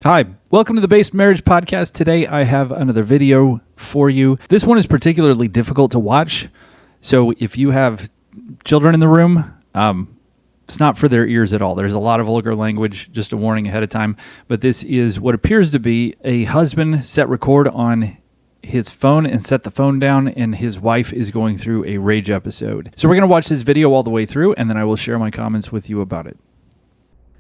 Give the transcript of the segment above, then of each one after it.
Hi, welcome to the Based Marriage Podcast. Today I have another video for you. This one is particularly difficult to watch, so if you have children in the room, it's not for their ears at all. There's a lot of vulgar language, just a warning ahead of time, but this is what appears to be a husband set record on his phone and set the phone down, and his wife is going through a rage episode. So we're going to watch this video all the way through, and then I will share my comments with you about it.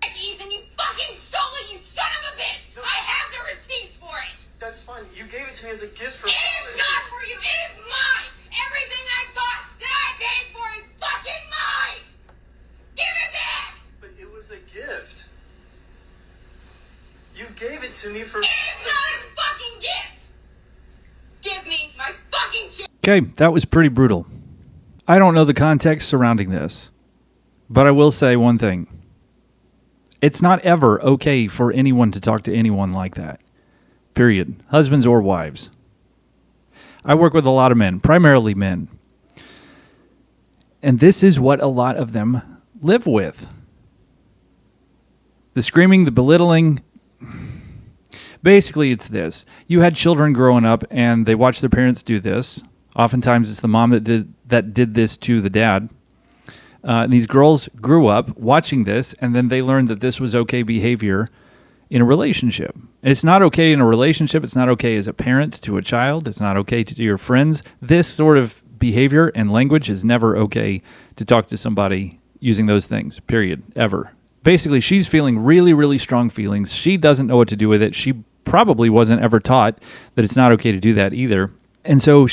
Ethan, you fucking stole it, you son of a bitch! I have the receipts for it! That's fine. You gave it to me as a gift for It is not for you, it is mine! Everything I bought that I paid for is fucking mine! Give it back! But it was a gift. You gave it to me for... It is not a fucking gift! Give me my fucking shit! Okay, that was pretty brutal. I don't know the context surrounding this, but I will say one thing. It's not ever okay for anyone to talk to anyone like that. Period. Husbands or wives. I work with a lot of men, primarily men. And this is what a lot of them live with. The screaming, the belittling. Basically, it's this. You had children growing up and they watched their parents do this. Oftentimes it's the mom that did this to the dad. And these girls grew up watching this, and then they learned that this was okay behavior in a relationship. And it's not okay in a relationship. It's not okay as a parent to a child. It's not okay to your friends. This sort of behavior and language is never okay to talk to somebody using those things, period, ever. Basically, she's feeling really, really strong feelings. She doesn't know what to do with it. She probably wasn't ever taught that it's not okay to do that either. And so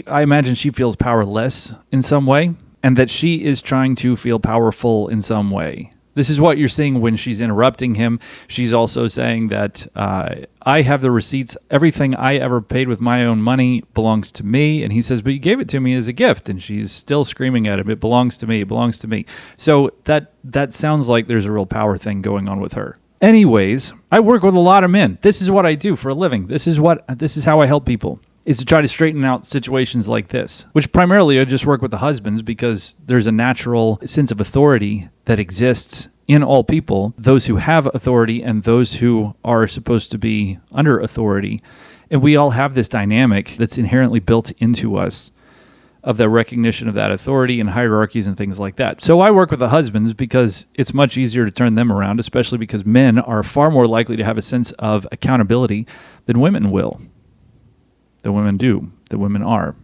I imagine she feels powerless in some way, and that she is trying to feel powerful in some way. This is what you're seeing when she's interrupting him. She's also saying that I have the receipts. Everything I ever paid with my own money belongs to me. And he says, but you gave it to me as a gift. And she's still screaming at him, it belongs to me, it belongs to me. So that sounds like there's a real power thing going on with her. Anyways, I work with a lot of men. This is what I do for a living. This is how I help people, is to try to straighten out situations like this, which primarily I just work with the husbands because there's a natural sense of authority that exists in all people, those who have authority and those who are supposed to be under authority. And we all have this dynamic that's inherently built into us of the recognition of that authority and hierarchies and things like that. So I work with the husbands because it's much easier to turn them around, especially because men are far more likely to have a sense of accountability than women will. The women do. The women are.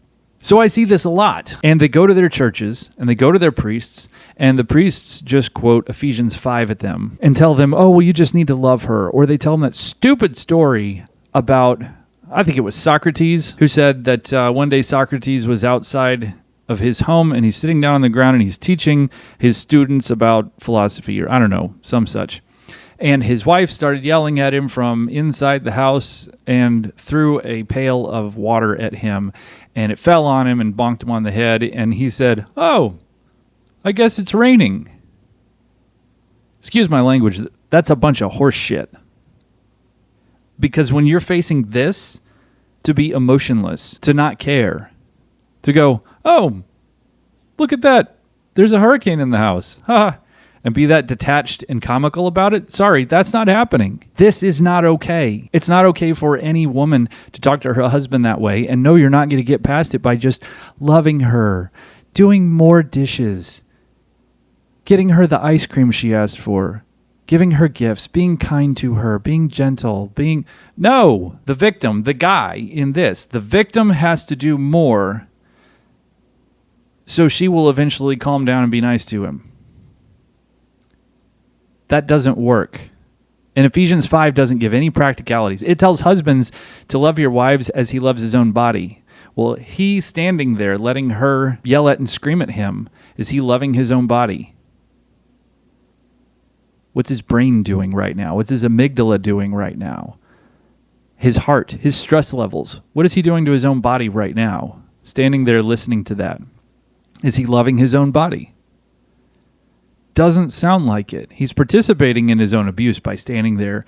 So I see this a lot. And they go to their churches and they go to their priests, and the priests just quote Ephesians 5 at them and tell them, oh, well, you just need to love her. Or they tell them that stupid story about, I think it was Socrates, who said that one day Socrates was outside of his home and he's sitting down on the ground and he's teaching his students about philosophy, or I don't know, some such. And his wife started yelling at him from inside the house and threw a pail of water at him. And it fell on him and bonked him on the head. And he said, oh, I guess it's raining. Excuse my language. That's a bunch of horse shit. Because when you're facing this, to be emotionless, to not care, to go, oh, look at that. There's a hurricane in the house. Ha. And be that detached and comical about it. Sorry, that's not happening. This is not okay. It's not okay for any woman to talk to her husband that way. And no, you're not going to get past it by just loving her, doing more dishes, getting her the ice cream she asked for, giving her gifts, being kind to her, being gentle, No, the victim, the guy in this, the victim has to do more so she will eventually calm down and be nice to him. That doesn't work. And Ephesians 5 doesn't give any practicalities. It tells husbands to love your wives as he loves his own body. Well, he standing there letting her yell at and scream at him, is he loving his own body? What's his brain doing right now? What's his amygdala doing right now? His heart, his stress levels. What is he doing to his own body right now? Standing there listening to that. Is he loving his own body? Doesn't sound like it. He's participating in his own abuse by standing there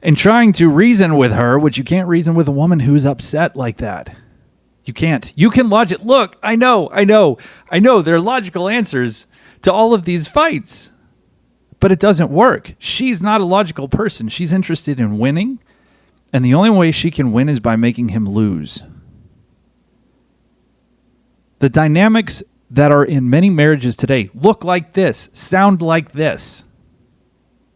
and trying to reason with her, which you can't reason with a woman who's upset like that. You can't. You can logic. Look, I know. There are logical answers to all of these fights. But it doesn't work. She's not a logical person. She's interested in winning, and the only way she can win is by making him lose. The dynamics that are in many marriages today look like this, sound like this.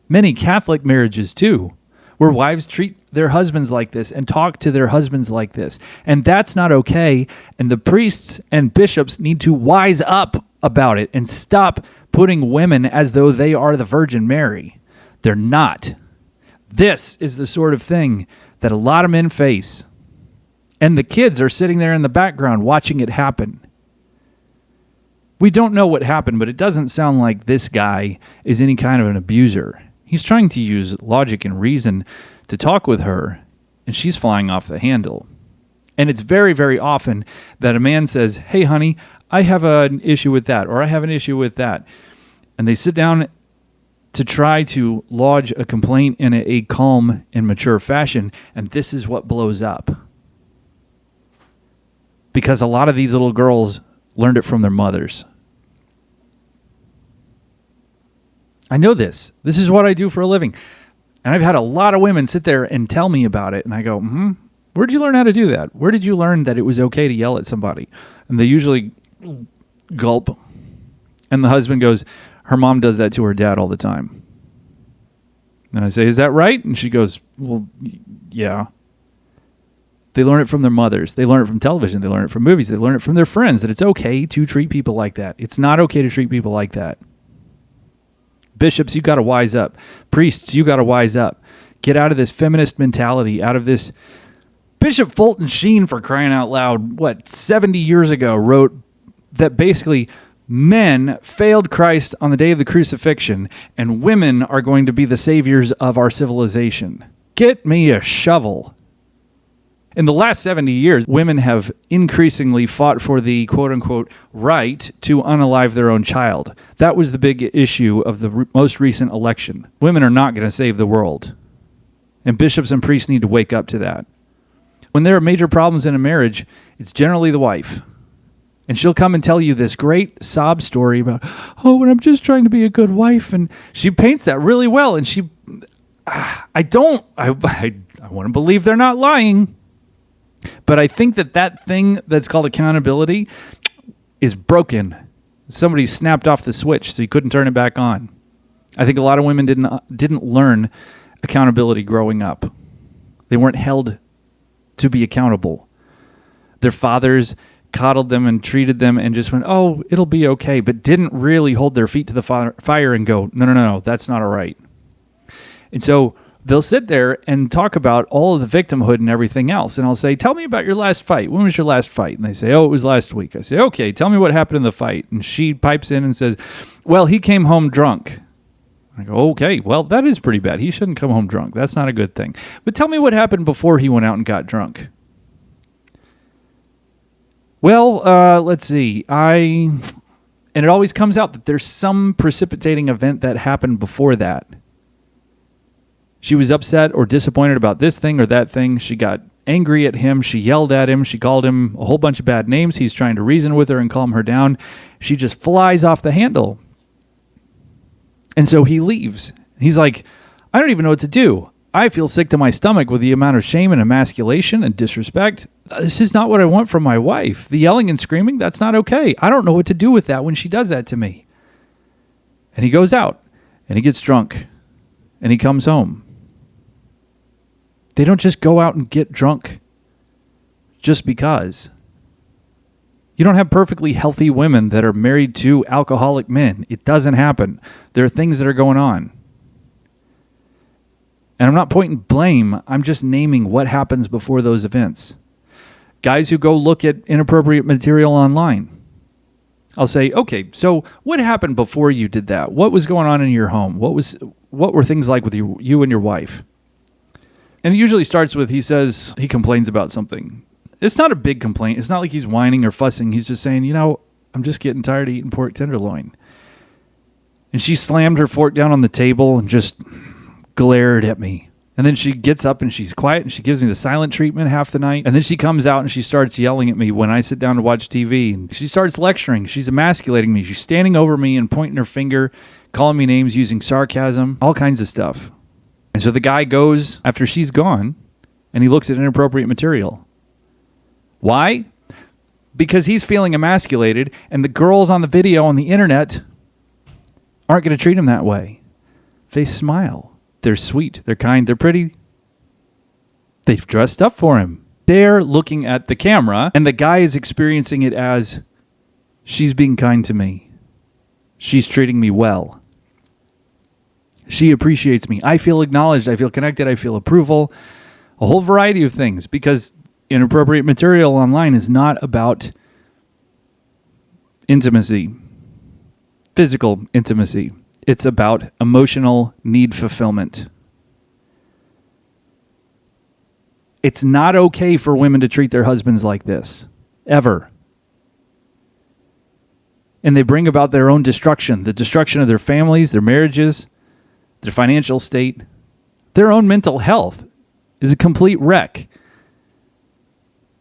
Many Catholic marriages too, where wives treat their husbands like this and talk to their husbands like this. And that's not okay. And the priests and bishops need to wise up about it and stop putting women as though they are the Virgin Mary. They're not. This is the sort of thing that a lot of men face. And the kids are sitting there in the background watching it happen. We don't know what happened, but it doesn't sound like this guy is any kind of an abuser. He's trying to use logic and reason to talk with her, and she's flying off the handle. And it's very, very often that a man says, hey, honey, I have an issue with that, or I have an issue with that. And they sit down to try to lodge a complaint in a calm and mature fashion, and this is what blows up. Because a lot of these little girls learned it from their mothers. I know this. This is what I do for a living. And I've had a lot of women sit there and tell me about it. And I go, where'd you learn how to do that? Where did you learn that it was okay to yell at somebody? And they usually gulp. And the husband goes, her mom does that to her dad all the time. And I say, is that right? And she goes, well, yeah. They learn it from their mothers. They learn it from television. They learn it from movies. They learn it from their friends that it's okay to treat people like that. It's not okay to treat people like that. Bishops, you got to wise up. Priests, you got to wise up. Get out of this feminist mentality, out of this. Bishop Fulton Sheen, for crying out loud, 70 years ago, wrote that basically men failed Christ on the day of the crucifixion, and women are going to be the saviors of our civilization. Get me a shovel. In the last 70 years, women have increasingly fought for the quote-unquote right to unalive their own child. That was the big issue of the most recent election. Women are not going to save the world. And bishops and priests need to wake up to that. When there are major problems in a marriage, it's generally the wife. And she'll come and tell you this great sob story about, and I'm just trying to be a good wife. And she paints that really well. And I want to believe they're not lying. But I think that thing that's called accountability is broken. Somebody snapped off the switch, so you couldn't turn it back on. I think a lot of women didn't learn accountability growing up. They weren't held to be accountable. Their fathers coddled them and treated them and just went, oh, it'll be okay, but didn't really hold their feet to the fire and go, no, that's not all right. And so they'll sit there and talk about all of the victimhood and everything else. And I'll say, tell me about your last fight. When was your last fight? And they say, it was last week. I say, okay, tell me what happened in the fight. And she pipes in and says, well, he came home drunk. I go, okay, well, that is pretty bad. He shouldn't come home drunk. That's not a good thing. But tell me what happened before he went out and got drunk. Well, let's see. And it always comes out that there's some precipitating event that happened before that. She was upset or disappointed about this thing or that thing. She got angry at him. She yelled at him. She called him a whole bunch of bad names. He's trying to reason with her and calm her down. She just flies off the handle. And so he leaves. He's like, I don't even know what to do. I feel sick to my stomach with the amount of shame and emasculation and disrespect. This is not what I want from my wife. The yelling and screaming, that's not okay. I don't know what to do with that when she does that to me. And he goes out and he gets drunk and he comes home. They don't just go out and get drunk just because. You don't have perfectly healthy women that are married to alcoholic men. It doesn't happen. There are things that are going on. And I'm not pointing blame. I'm just naming what happens before those events. Guys who go look at inappropriate material online. I'll say, okay, so what happened before you did that? What was going on in your home? What were things like with you and your wife? And it usually starts with, he complains about something. It's not a big complaint. It's not like he's whining or fussing. He's just saying, I'm just getting tired of eating pork tenderloin. And she slammed her fork down on the table and just glared at me. And then she gets up and she's quiet and she gives me the silent treatment half the night. And then she comes out and she starts yelling at me when I sit down to watch TV. And she starts lecturing. She's emasculating me. She's standing over me and pointing her finger, calling me names, using sarcasm, all kinds of stuff. And so the guy goes after she's gone and he looks at inappropriate material. Why? Because he's feeling emasculated and the girls on the video on the internet aren't going to treat him that way. They smile. They're sweet. They're kind. They're pretty. They've dressed up for him. They're looking at the camera, and the guy is experiencing it as, she's being kind to me. She's treating me well. She appreciates me. I feel acknowledged. I feel connected. I feel approval. A whole variety of things, because inappropriate material online is not about intimacy, physical intimacy. It's about emotional need fulfillment. It's not okay for women to treat their husbands like this, ever. And they bring about their own destruction, the destruction of their families, their marriages, their financial state. Their own mental health is a complete wreck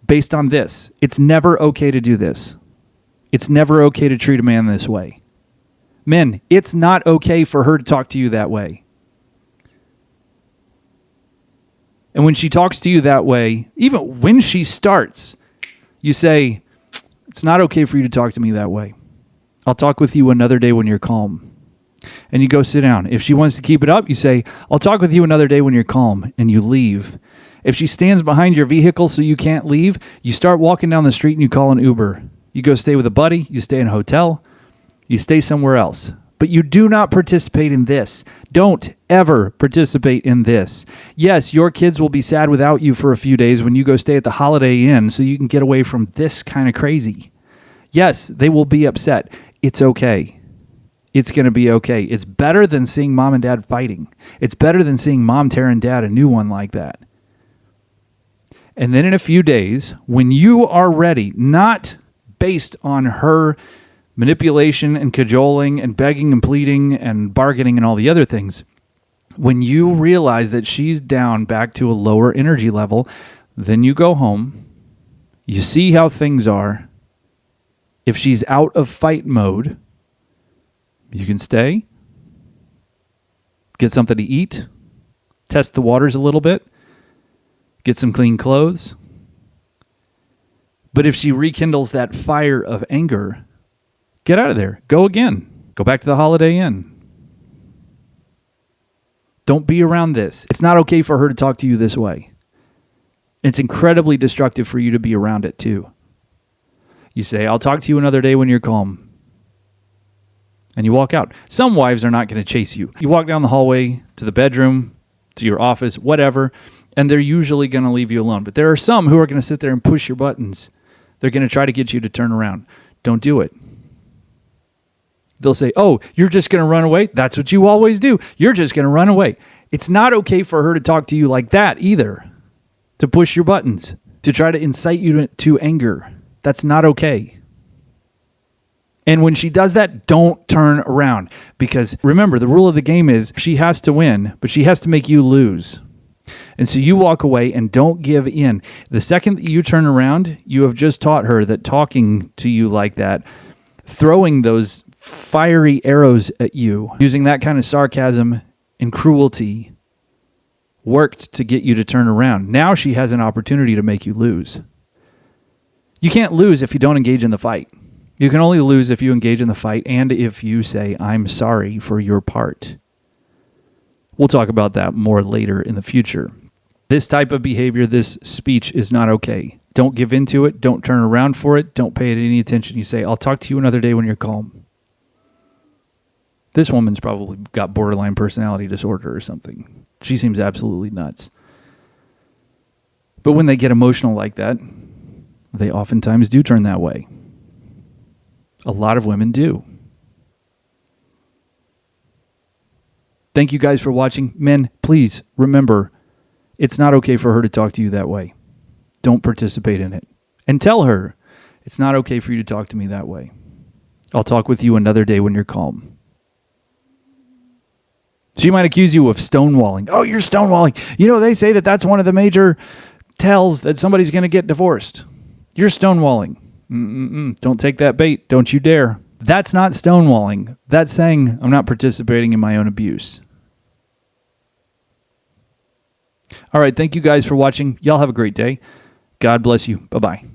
based on this. It's never okay to do this. It's never okay to treat a man this way. Men, it's not okay for her to talk to you that way. And when she talks to you that way, even when she starts, you say, it's not okay for you to talk to me that way. I'll talk with you another day when you're calm. And you go sit down. If she wants to keep it up, you say, I'll talk with you another day when you're calm. And you leave. If she stands behind your vehicle so you can't leave, you start walking down the street and you call an Uber. You go stay with a buddy. You stay in a hotel. You stay somewhere else. But you do not participate in this. Don't ever participate in this. Yes, your kids will be sad without you for a few days when you go stay at the Holiday Inn so you can get away from this kind of crazy. Yes, they will be upset. It's okay. It's going to be okay. It's better than seeing mom and dad fighting. It's better than seeing mom tearing dad a new one like that. And then in a few days, when you are ready, not based on her manipulation and cajoling and begging and pleading and bargaining and all the other things, when you realize that she's down back to a lower energy level, then you go home, you see how things are. If she's out of fight mode, you can stay, get something to eat, test the waters a little bit, get some clean clothes. But if she rekindles that fire of anger, get out of there. Go again. Go back to the Holiday Inn. Don't be around this. It's not okay for her to talk to you this way. It's incredibly destructive for you to be around it too. You say, I'll talk to you another day when you're calm. And you walk out. Some wives are not going to chase you. You walk down the hallway to the bedroom, to your office, whatever, and they're usually going to leave you alone. But there are some who are going to sit there and push your buttons. They're going to try to get you to turn around. Don't do it. They'll say, oh, you're just going to run away? That's what you always do. You're just going to run away. It's not okay for her to talk to you like that either, to push your buttons, to try to incite you to anger. That's not okay. And when she does that, don't turn around. Because remember, the rule of the game is she has to win, but she has to make you lose. And so you walk away and don't give in. The second that you turn around, you have just taught her that talking to you like that, throwing those fiery arrows at you, using that kind of sarcasm and cruelty, worked to get you to turn around. Now she has an opportunity to make you lose. You can't lose if you don't engage in the fight. You can only lose if you engage in the fight and if you say, I'm sorry for your part. We'll talk about that more later in the future. This type of behavior, this speech is not okay. Don't give into it. Don't turn around for it. Don't pay it any attention. You say, I'll talk to you another day when you're calm. This woman's probably got borderline personality disorder or something. She seems absolutely nuts. But when they get emotional like that, they oftentimes do turn that way. A lot of women do. Thank you guys for watching. Men, please remember, it's not okay for her to talk to you that way. Don't participate in it. And tell her, it's not okay for you to talk to me that way. I'll talk with you another day when you're calm. She might accuse you of stonewalling. Oh, you're stonewalling. You know, they say that that's one of the major tells that somebody's going to get divorced. You're stonewalling. Don't take that bait. Don't you dare. That's not stonewalling. That's saying I'm not participating in my own abuse. All right. Thank you guys for watching. Y'all have a great day. God bless you. Bye-bye.